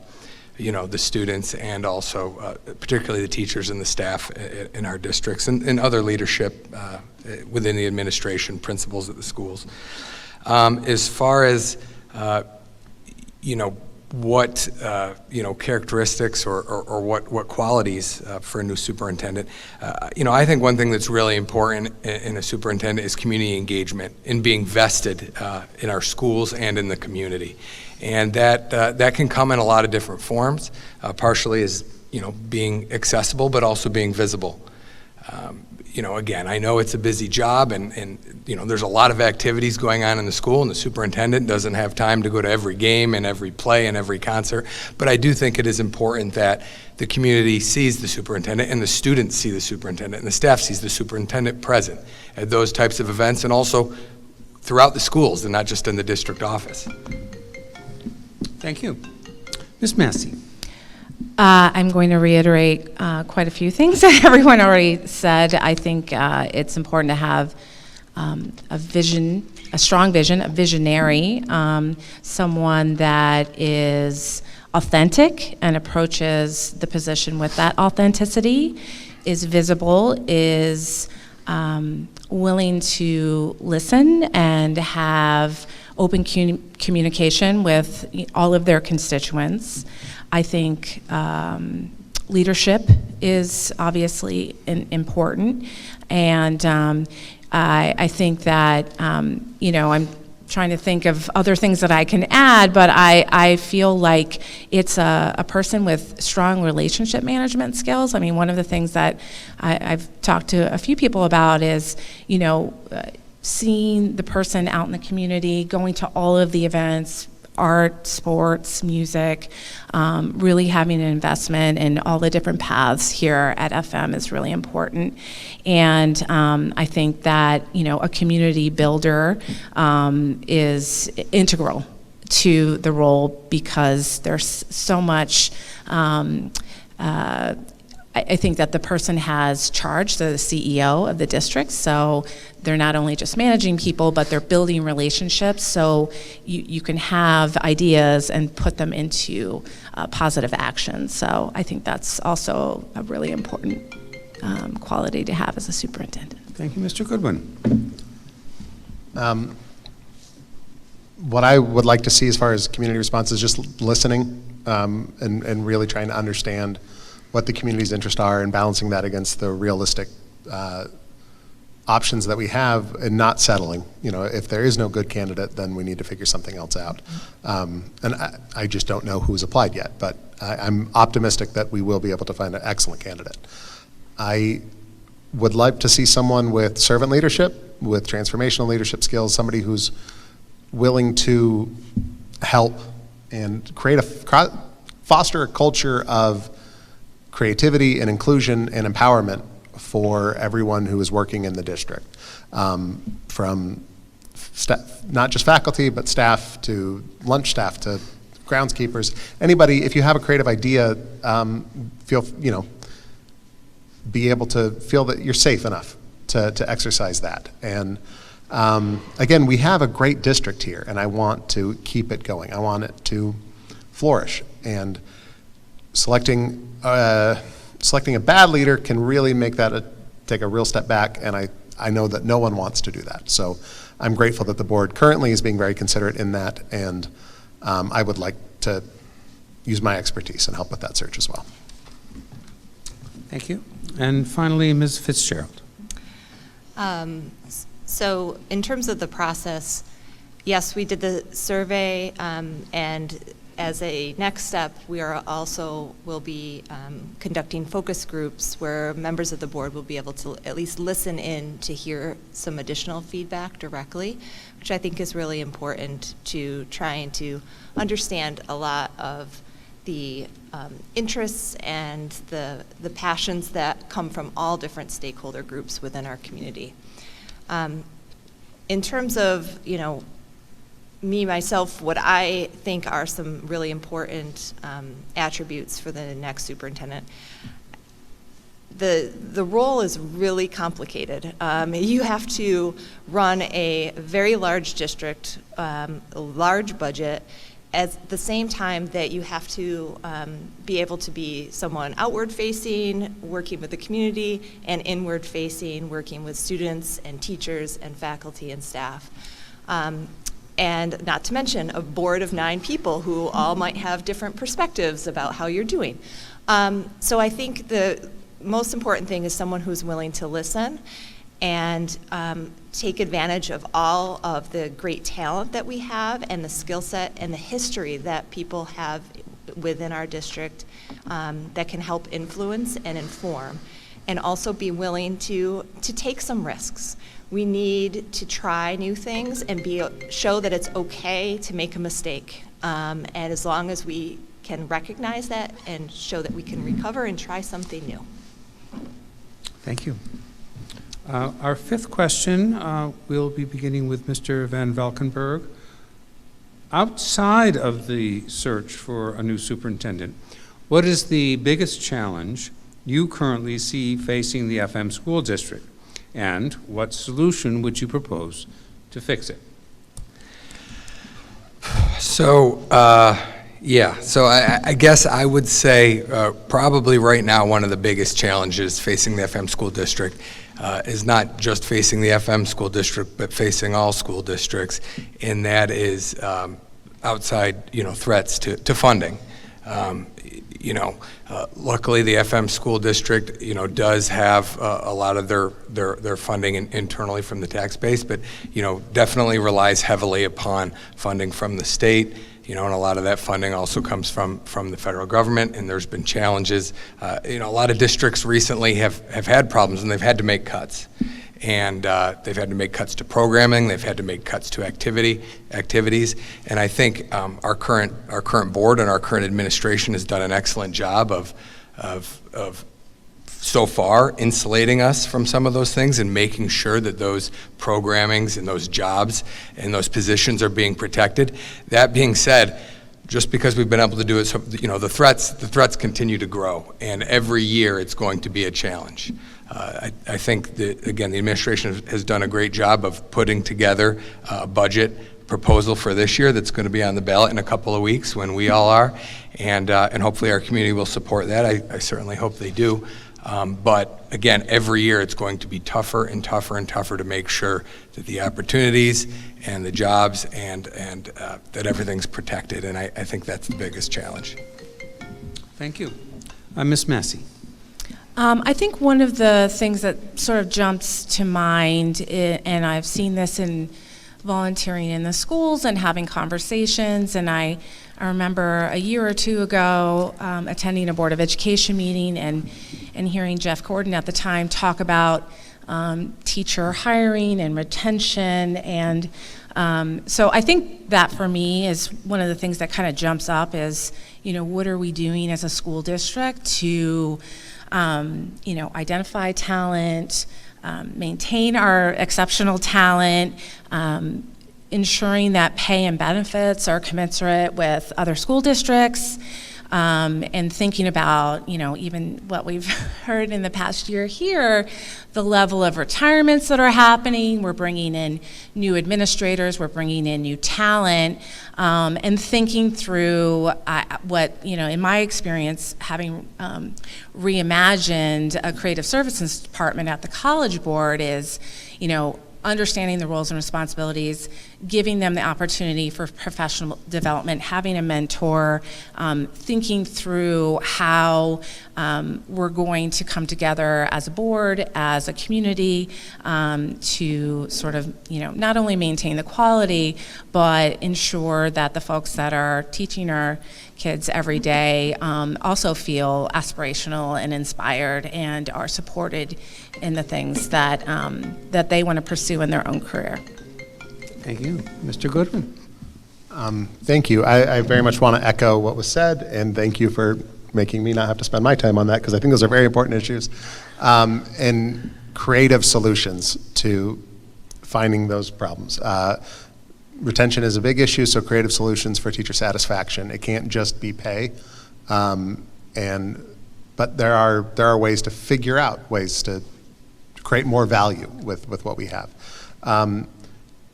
you know, the students and also particularly the teachers and the staff in our districts and other leadership within the administration, principals at the schools. As far as, you know, what, you know, characteristics or what qualities for a new superintendent, you know, I think one thing that's really important in a superintendent is community engagement and being vested in our schools and in the community. And that can come in a lot of different forms, partially as, you know, being accessible, but also being visible. You know, again, I know it's a busy job and, you know, there's a lot of activities going on in the school and the superintendent doesn't have time to go to every game and every play and every concert. But I do think it is important that the community sees the superintendent and the students see the superintendent and the staff sees the superintendent present at those types of events and also throughout the schools and not just in the district office. Thank you. Ms. Massey. I'm going to reiterate quite a few things that everyone already said. I think it's important to have a vision, a strong vision, a visionary, someone that is authentic and approaches the position with that authenticity, is visible, is willing to listen and have open communication with all of their constituents. I think leadership is obviously important, and I think that, you know, I'm trying to think of other things that I can add, but I feel like it's a person with strong relationship management skills. I mean, one of the things that I've talked to a few people about is, you know, seeing the person out in the community, going to all of the events, art, sports, music, really having an investment in all the different paths here at FM is really important. And I think that, you know, a community builder is integral to the role because there's so much I think that the person has charge, they're the CEO of the district, so they're not only just managing people, but they're building relationships, so you can have ideas and put them into positive action. So I think that's also a really important quality to have as a superintendent. Thank you, Mr. Goodwin. What I would like to see as far as community response is just listening and really trying to understand what the community's interests are and balancing that against the realistic options that we have and not settling. You know, if there is no good candidate, then we need to figure something else out. And I just don't know who's applied yet, but I'm optimistic that we will be able to find an excellent candidate. I would like to see someone with servant leadership, with transformational leadership skills, somebody who's willing to help and foster a culture of creativity and inclusion and empowerment for everyone who is working in the district, from not just faculty, but staff to lunch staff to groundskeepers. Anybody, if you have a creative idea, be able to feel that you're safe enough to exercise that. And again, we have a great district here, and I want to keep it going. I want it to flourish. And selecting a bad leader can really make that take a real step back, and I know that no one wants to do that. So I'm grateful that the board currently is being very considerate in that, and I would like to use my expertise and help with that search as well. Thank you. And finally, Ms. Fitzgerald. So in terms of the process, yes, we did the survey, and as a next step, we will be conducting focus groups where members of the board will be able to at least listen in to hear some additional feedback directly, which I think is really important to trying to understand a lot of the interests and the passions that come from all different stakeholder groups within our community. In terms of, me, myself, what I think are some really important attributes for the next superintendent. The role is really complicated. You have to run a very large district, a large budget, at the same time that you have to be able to be someone outward-facing, working with the community, and inward-facing, working with students and teachers and faculty and staff. And not to mention a board of 9 people who all might have different perspectives about how you're doing. So I think the most important thing is someone who's willing to listen and take advantage of all of the great talent that we have and the skill set and the history that people have within our district that can help influence and inform, and also be willing to take some risks. We need to try new things and show that it's okay to make a mistake. And as long as we can recognize that and show that we can recover and try something new. Thank you. Our 5th question, we'll be beginning with Mr. Van Valkenburg. Outside of the search for a new superintendent, what is the biggest challenge you currently see facing the FM school district? And what solution would you propose to fix it? So, so I guess I would say probably right now one of the biggest challenges facing the FM school district is not just facing the FM school district, but facing all school districts, and that is outside, threats to funding. Luckily the FM school district, does have a lot of their funding internally from the tax base, but, definitely relies heavily upon funding from the state, and a lot of that funding also comes from the federal government, and there's been challenges. A lot of districts recently have had problems, and they've had to make cuts. And they've had to make cuts to programming, they've had to make cuts to activities, and I think our current board and our current administration has done an excellent job of so far insulating us from some of those things and making sure that those programmings and those jobs and those positions are being protected. That being said, just because we've been able to do it, so, the threats continue to grow, and every year it's going to be a challenge. I think that, again, the administration has done a great job of putting together a budget proposal for this year that's going to be on the ballot in a couple of weeks when we all are, and hopefully our community will support that. I certainly hope they do. But again, every year it's going to be tougher and tougher and tougher to make sure that the opportunities and the jobs and that everything's protected. And I think that's the biggest challenge. Thank you. Ms. Massey. I think one of the things that sort of jumps to mind, and I've seen this in volunteering in the schools and having conversations, and I remember a year or two ago attending a Board of Education meeting and hearing Jeff Gordon at the time talk about teacher hiring and retention, and so I think that for me is one of the things that kind of jumps up is, what are we doing as a school district to identify talent, maintain our exceptional talent, ensuring that pay and benefits are commensurate with other school districts, and thinking about, even what we've heard in the past year here, the level of retirements that are happening. We're bringing in new administrators, we're bringing in new talent, and thinking through what, in my experience, having reimagined a creative services department at the College Board is, understanding the roles and responsibilities, giving them the opportunity for professional development, having a mentor, thinking through how we're going to come together as a board, as a community, to sort of, not only maintain the quality, but ensure that the folks that are teaching our kids every day also feel aspirational and inspired and are supported in the things that that they want to pursue in their own career. Thank you. Mr. Goodwin. Thank you. I very much want to echo what was said, and thank you for making me not have to spend my time on that, because I think those are very important issues, and creative solutions to finding those problems. Retention is a big issue, so creative solutions for teacher satisfaction. It can't just be pay, but there are ways to figure out ways to create more value with what we have.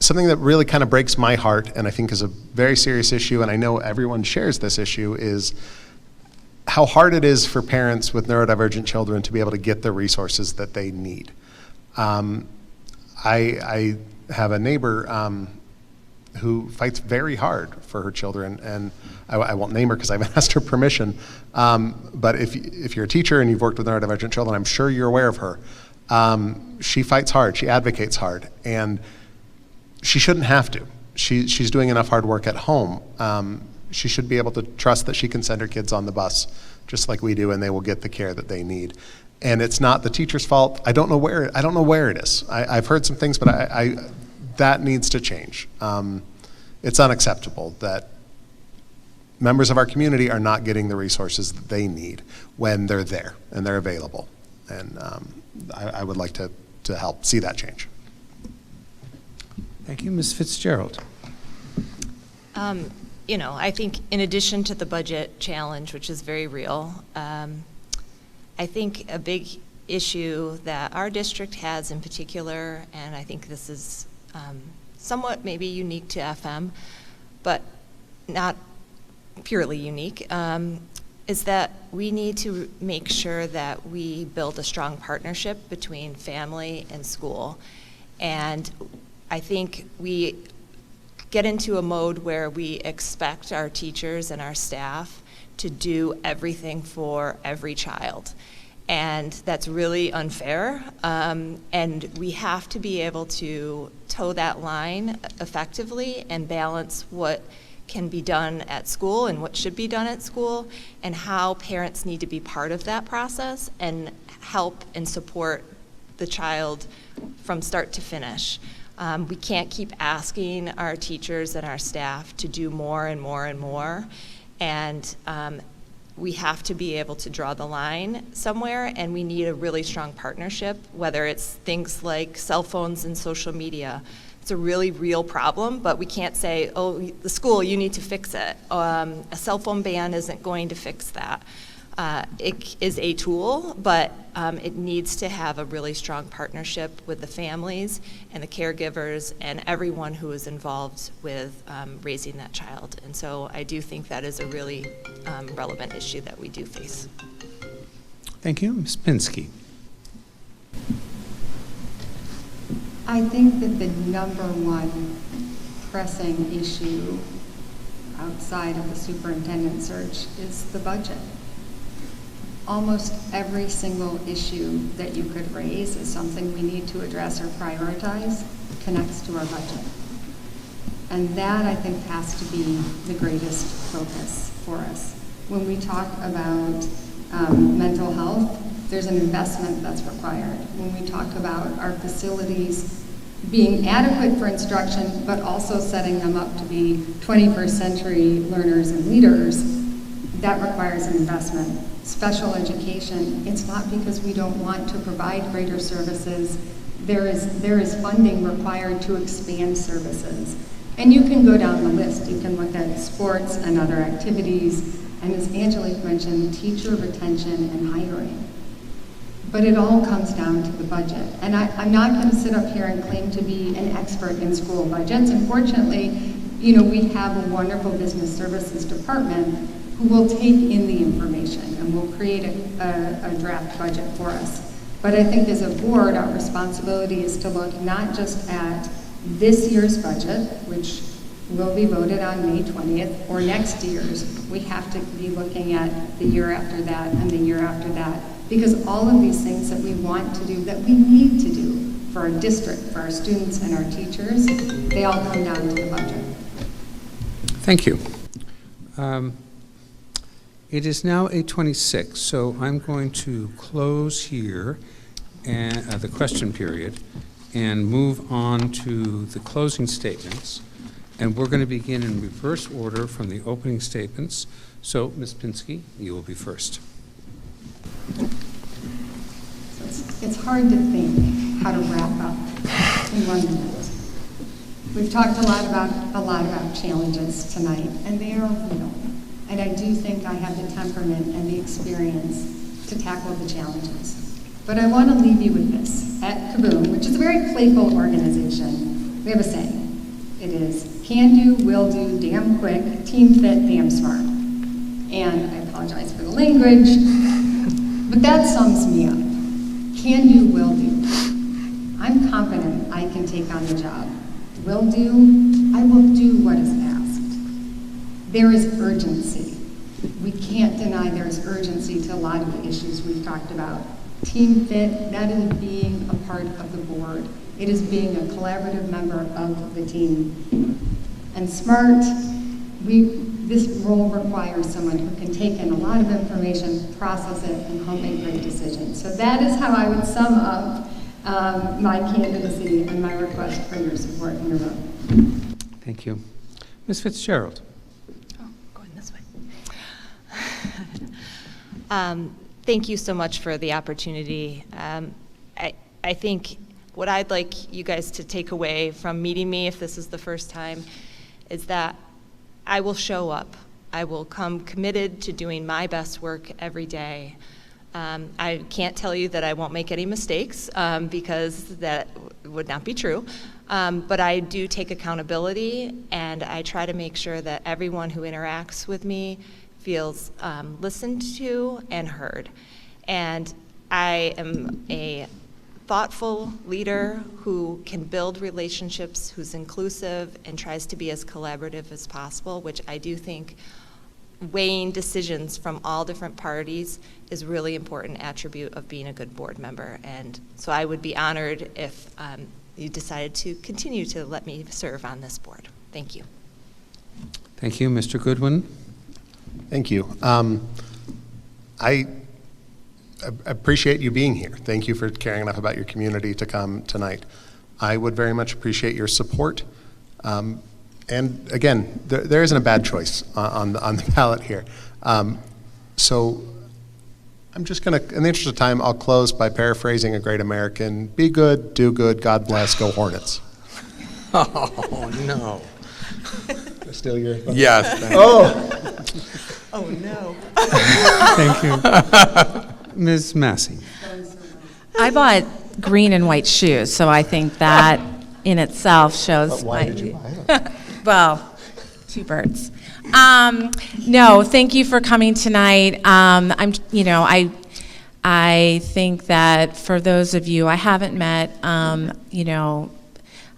Something that really kind of breaks my heart, and I think is a very serious issue, and I know everyone shares this issue, is how hard it is for parents with neurodivergent children to be able to get the resources that they need. I have a neighbor who fights very hard for her children, and I won't name her because I haven't asked her permission, but if you're a teacher and you've worked with neurodivergent children, I'm sure you're aware of her. She fights hard, she advocates hard, and she shouldn't have to. She's doing enough hard work at home. She should be able to trust that she can send her kids on the bus just like we do, and they will get the care that they need. And it's not the teacher's fault. I don't know where it is. I've heard some things, but that needs to change. It's unacceptable that members of our community are not getting the resources that they need when they're there and they're available. And I would like to help see that change. Thank you. Ms. Fitzgerald. I think in addition to the budget challenge, which is very real, I think a big issue that our district has in particular, and I think this is somewhat maybe unique to FM, but not purely unique, is that we need to make sure that we build a strong partnership between family and school. And I think we get into a mode where we expect our teachers and our staff to do everything for every child. And that's really unfair. And we have to be able to toe that line effectively and balance what can be done at school and what should be done at school, and how parents need to be part of that process and help and support the child from start to finish. We can't keep asking our teachers and our staff to do more and more and more, and we have to be able to draw the line somewhere, and we need a really strong partnership, whether it's things like cell phones and social media. It's a really real problem, but we can't say, oh, the school, you need to fix it. A cell phone ban isn't going to fix that. It is a tool, but it needs to have a really strong partnership with the families and the caregivers and everyone who is involved with raising that child. And so I do think that is a really relevant issue that we do face. Thank you. Ms. Pinsky. I think that the number one pressing issue outside of the superintendent search is the budget. Almost every single issue that you could raise is something we need to address or prioritize connects to our budget. And that, I think, has to be the greatest focus for us. When we talk about mental health, there's an investment that's required. When we talk about our facilities being adequate for instruction, but also setting them up to be 21st century learners and leaders, that requires an investment. Special education, it's not because we don't want to provide greater services. There is funding required to expand services. And you can go down the list. You can look at sports and other activities, and as Angelique mentioned, teacher retention and hiring. But it all comes down to the budget. And I'm not going to sit up here and claim to be an expert in school budgets. Unfortunately, we have a wonderful business services department who will take in the information and will create a draft budget for us. But I think as a board, our responsibility is to look not just at this year's budget, which will be voted on May 20th, or next year's. We have to be looking at the year after that and the year after that, because all of these things that we want to do, that we need to do for our district, for our students and our teachers, they all come down to the budget. Thank you. It is now 8:26, so I'm going to close here the question period and move on to the closing statements. And we're going to begin in reverse order from the opening statements. So, Ms. Pinsky, you will be first. It's hard to think how to wrap up in 1 minute. We've talked a lot about challenges tonight, and they are real. And I do think I have the temperament and the experience to tackle the challenges. But I want to leave you with this. At Kaboom, which is a very playful organization, we have a saying. It is, can do, will do, damn quick, team fit, damn smart. And I apologize for the language, but that sums me up. Can do, will do. I'm confident I can take on the job. Will do, I will do what is asked. There is urgency. We can't deny there is urgency to a lot of the issues we've talked about. Team fit, that is being a part of the board. It is being a collaborative member of the team. And smart, this role requires someone who can take in a lot of information, process it, and help make great decisions. So that is how I would sum up my candidacy and my request for your support in your vote. Thank you. Ms. Fitzgerald. Oh, going this way. Thank you so much for the opportunity. I think what I'd like you guys to take away from meeting me, if this is the first time, is that I will show up. I will come committed to doing my best work every day. I can't tell you that I won't make any mistakes because that would not be true. But I do take accountability, and I try to make sure that everyone who interacts with me feels listened to and heard. And I am a thoughtful leader who can build relationships, who's inclusive and tries to be as collaborative as possible, which I do think weighing decisions from all different parties is a really important attribute of being a good board member. And so I would be honored if you decided to continue to let me serve on this board. Thank you. Thank you. Mr. Goodwin. Thank you. I appreciate you being here. Thank you for caring enough about your community to come tonight. I would very much appreciate your support. And again, there isn't a bad choice on the ballot here. So I'm just going to, in the interest of time, I'll close by paraphrasing a great American: be good, do good, God bless, go Hornets. Oh, no. Still your thoughts? Yes. Oh, no. Thank you. Ms. Massey. I bought green and white shoes, so I think that in itself shows. But why did you buy them? Well, two birds. No, thank you for coming tonight. I think that for those of you I haven't met, you know,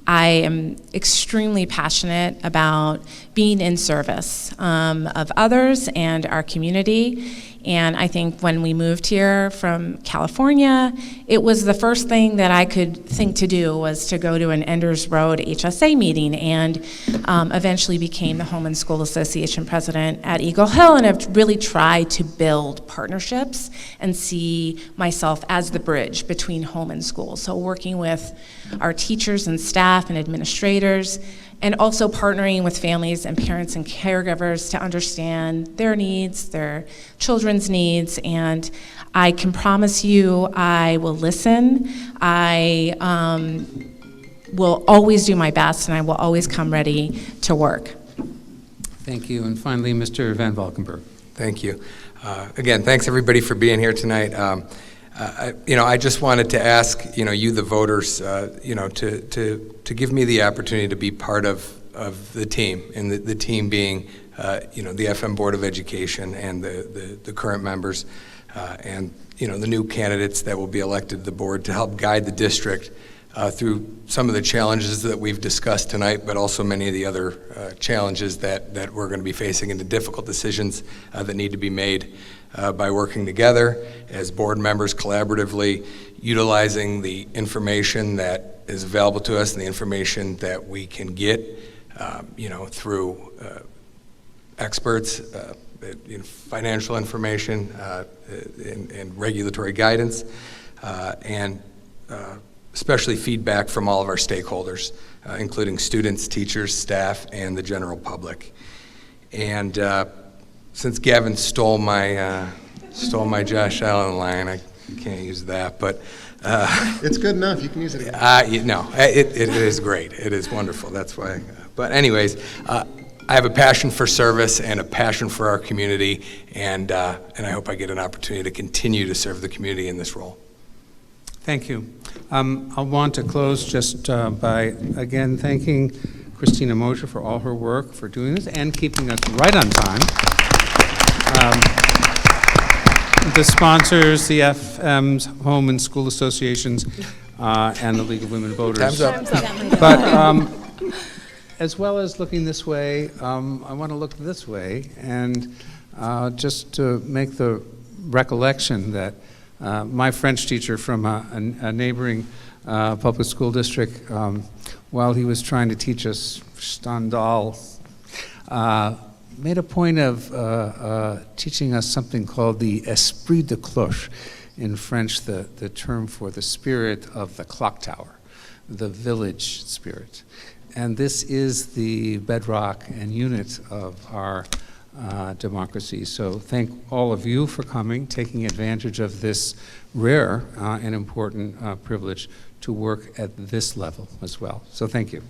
I am extremely passionate about being in service of others and our community. And I think when we moved here from California, it was the first thing that I could think to do was to go to an Enders Road HSA meeting, and eventually became the Home and School Association president at Eagle Hill, and have really tried to build partnerships and see myself as the bridge between home and school. So working with our teachers and staff and administrators, and also partnering with families and parents and caregivers to understand their needs, their children's needs, and I can promise you I will listen. I will always do my best, and I will always come ready to work. Thank you. And finally, Mr. Van Valkenburg. Thank you. Again, thanks everybody for being here tonight. I just wanted to ask, you the voters, to give me the opportunity to be part of the team, and the team being, the FM Board of Education and the current members, and the new candidates that will be elected to the board to help guide the district through some of the challenges that we've discussed tonight, but also many of the other challenges that we're going to be facing, and the difficult decisions that need to be made by working together as board members collaboratively, utilizing the information that is available to us and the information that we can get, through experts, financial information, and regulatory guidance, and especially feedback from all of our stakeholders, including students, teachers, staff, and the general public. And since Gavin stole my Josh Allen line, I can't use that, but It's good enough. You can use it again. no, it is great. It is wonderful. That's why. But anyways, I have a passion for service and a passion for our community, and I hope I get an opportunity to continue to serve the community in this role. Thank you. I want to close just by, again, thanking Christina Mosier for all her work, for doing this, and keeping us right on time. The sponsors, the FM's Home and School Associations, and the League of Women Voters. Time's up. But as well as looking this way, I want to look this way, and just to make the recollection that my French teacher from a neighboring public school district, while he was trying to teach us Stendhal, made a point of teaching us something called the esprit de cloche, in French, the term for the spirit of the clock tower, the village spirit. And this is the bedrock and unit of our democracy. So thank all of you for coming, taking advantage of this rare and important privilege to work at this level as well. So thank you.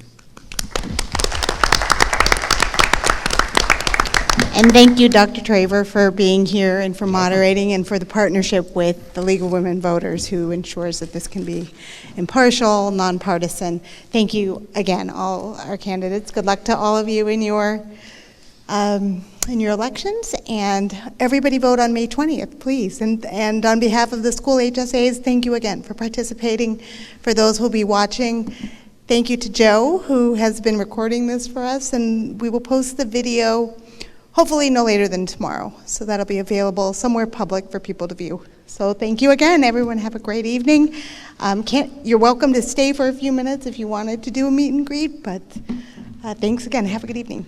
And thank you, Dr. Traver, for being here and for moderating and for the partnership with the League of Women Voters, who ensures that this can be impartial, nonpartisan. Thank you again, all our candidates. Good luck to all of you in your elections, and everybody vote on May 20th, please. And on behalf of the school HSAs, thank you again for participating. For those who will be watching, thank you to Joe, who has been recording this for us, and we will post the video hopefully no later than tomorrow. So that'll be available somewhere public for people to view. So thank you again, everyone. Have a great evening. You're welcome to stay for a few minutes if you wanted to do a meet and greet, but thanks again. Have a good evening.